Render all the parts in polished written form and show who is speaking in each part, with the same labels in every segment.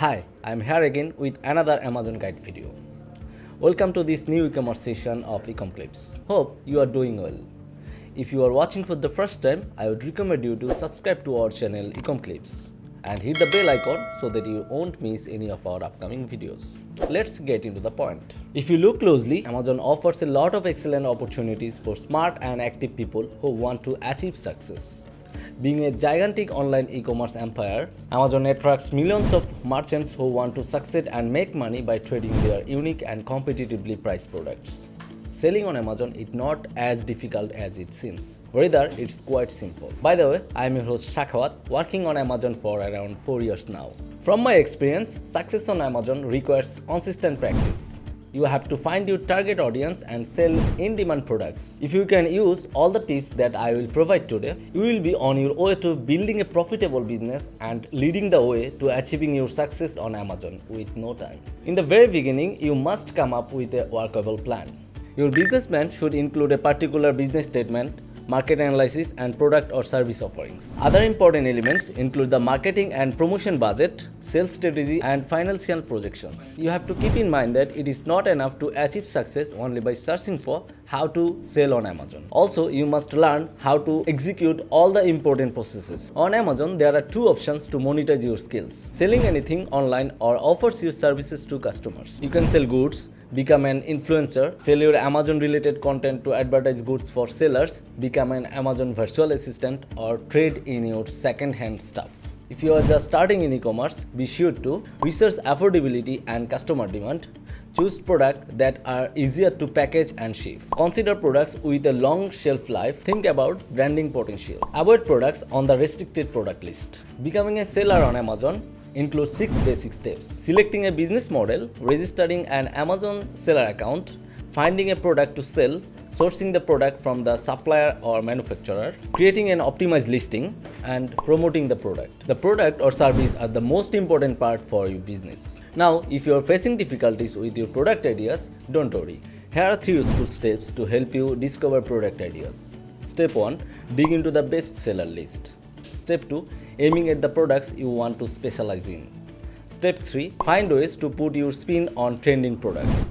Speaker 1: Hi, I am here again with another Amazon guide video. Welcome to this new e-commerce session of Ecomclips. Hope you are doing well. If you are watching for the first time, I would recommend you to subscribe to our channel Ecomclips and hit the bell icon so that you won't miss any of our upcoming videos. Let's get into the point. If you look closely, Amazon offers a lot of excellent opportunities for smart and active people who want to achieve success. Being a gigantic online e-commerce empire, Amazon attracts millions of merchants who want to succeed and make money by trading their unique and competitively priced products. Selling on Amazon is not as difficult as it seems. Rather, it's quite simple. By the way, I am your host Sakhawat, working on Amazon for around 4 years now. From my experience, success on Amazon requires consistent practice. You have to find your target audience and sell in-demand products. If you can use all the tips that I will provide today, you will be on your way to building a profitable business and leading the way to achieving your success on Amazon with no time. In the very beginning, you must come up with a workable plan. Your business plan should include a particular business statement, market analysis, and product or service offerings. Other important elements include the marketing and promotion budget, sales strategy, and financial projections. You have to keep in mind that it is not enough to achieve success only by searching for how to sell on Amazon. Also, you must learn how to execute all the important processes. On Amazon, there are two options to monetize your skills: selling anything online or offers your services to customers. You can sell goods, become an influencer, sell your Amazon related content to advertise goods for sellers, become an Amazon virtual assistant, or trade in your second hand stuff. If you are just starting in e-commerce, be sure to research affordability and customer demand. Choose products that are easier to package and ship. Consider products with a long shelf life. Think about branding potential. Avoid products on the restricted product list. Becoming a seller on Amazon includes 6 basic steps: selecting a business model, registering an Amazon seller account, finding a product to sell, sourcing the product from the supplier or manufacturer, creating an optimized listing, and promoting the product. The product or service are the most important part for your business. Now, if you are facing difficulties with your product ideas, don't worry. Here are 3 useful steps to help you discover product ideas. Step 1. Dig into the best seller list. Step 2. Aiming at the products you want to specialize in. Step 3. Find ways to put your spin on trending products.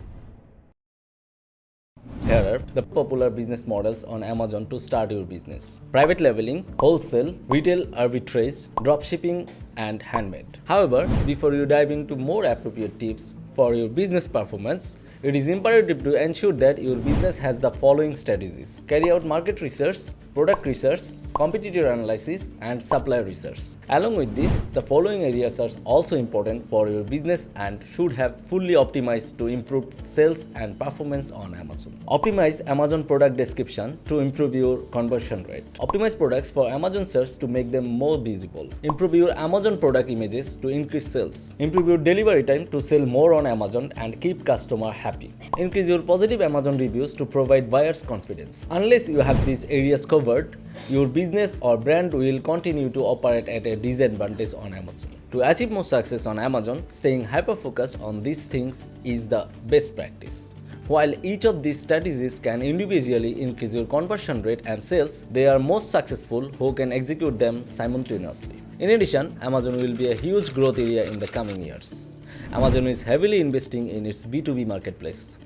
Speaker 1: Here are the popular business models on Amazon to start your business: private labeling, wholesale, retail arbitrage, dropshipping, and handmade. However, before you dive into more appropriate tips for your business performance, it is imperative to ensure that your business has the following strategies: carry out market research, product research, competitor analysis, and supplier research. Along with this, the following areas are also important for your business and should have fully optimized to improve sales and performance on Amazon. Optimize Amazon product description to improve your conversion rate. Optimize products for Amazon search to make them more visible. Improve your Amazon product images to increase sales. Improve your delivery time to sell more on Amazon and keep customer happy. Increase your positive Amazon reviews to provide buyers confidence. Unless you have these areas covered, your business or brand will continue to operate at a disadvantage on Amazon. To achieve more success on Amazon, staying hyper-focused on these things is the best practice. While each of these strategies can individually increase your conversion rate and sales, they are most successful who can execute them simultaneously. In addition, Amazon will be a huge growth area in the coming years. Amazon is heavily investing in its B2B marketplace.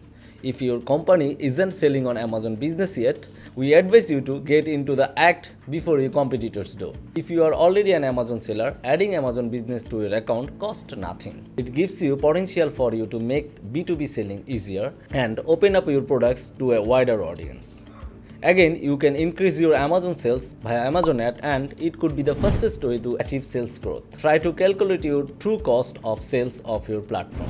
Speaker 1: If your company isn't selling on Amazon Business yet, we advise you to get into the act before your competitors do. If you are already an Amazon seller, adding Amazon Business to your account costs nothing. It gives you potential for you to make B2B selling easier and open up your products to a wider audience. Again, you can increase your Amazon sales via Amazon ad, and it could be the fastest way to achieve sales growth. Try to calculate your true cost of sales of your platform.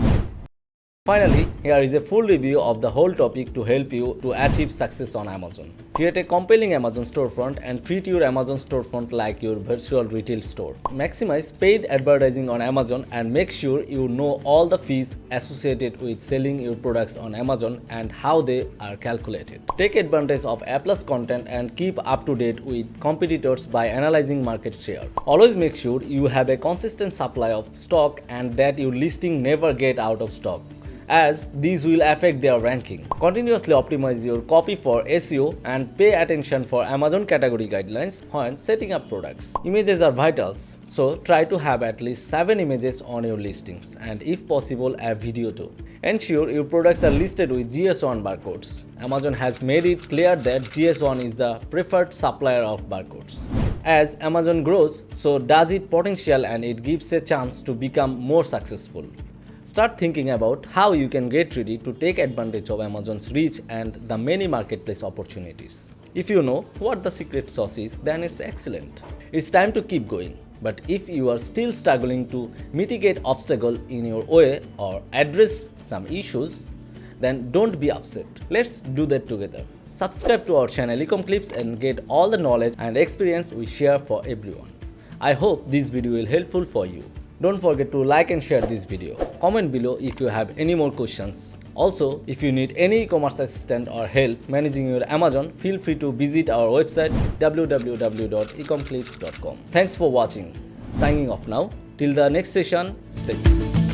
Speaker 1: Finally, here is a full review of the whole topic to help you to achieve success on Amazon. Create a compelling Amazon storefront and treat your Amazon storefront like your virtual retail store. Maximize paid advertising on Amazon and make sure you know all the fees associated with selling your products on Amazon and how they are calculated. Take advantage of A+ content and keep up to date with competitors by analyzing market share. Always make sure you have a consistent supply of stock and that your listing never get out of stock. as these will affect their ranking. Continuously optimize your copy for SEO and pay attention for Amazon category guidelines when setting up products. Images are vitals, so try to have at least 7 images on your listings and if possible a video too. Ensure your products are listed with GS1 barcodes. Amazon has made it clear that GS1 is the preferred supplier of barcodes. As Amazon grows, so does its potential and it gives a chance to become more successful. Start thinking about how you can get ready to take advantage of Amazon's reach and the many marketplace opportunities. If you know what the secret sauce is, then it's excellent. It's time to keep going. But if you are still struggling to mitigate obstacles in your way or address some issues, then don't be upset. Let's do that together. Subscribe to our channel Ecomclips and get all the knowledge and experience we share for everyone. I hope this video will helpful for you. Don't forget to like and share this video. Comment below if you have any more questions. Also, if you need any e-commerce assistant or help managing your Amazon, feel free to visit our website www.ecomclips.com. Thanks for watching. Signing off now. Till the next session, stay safe.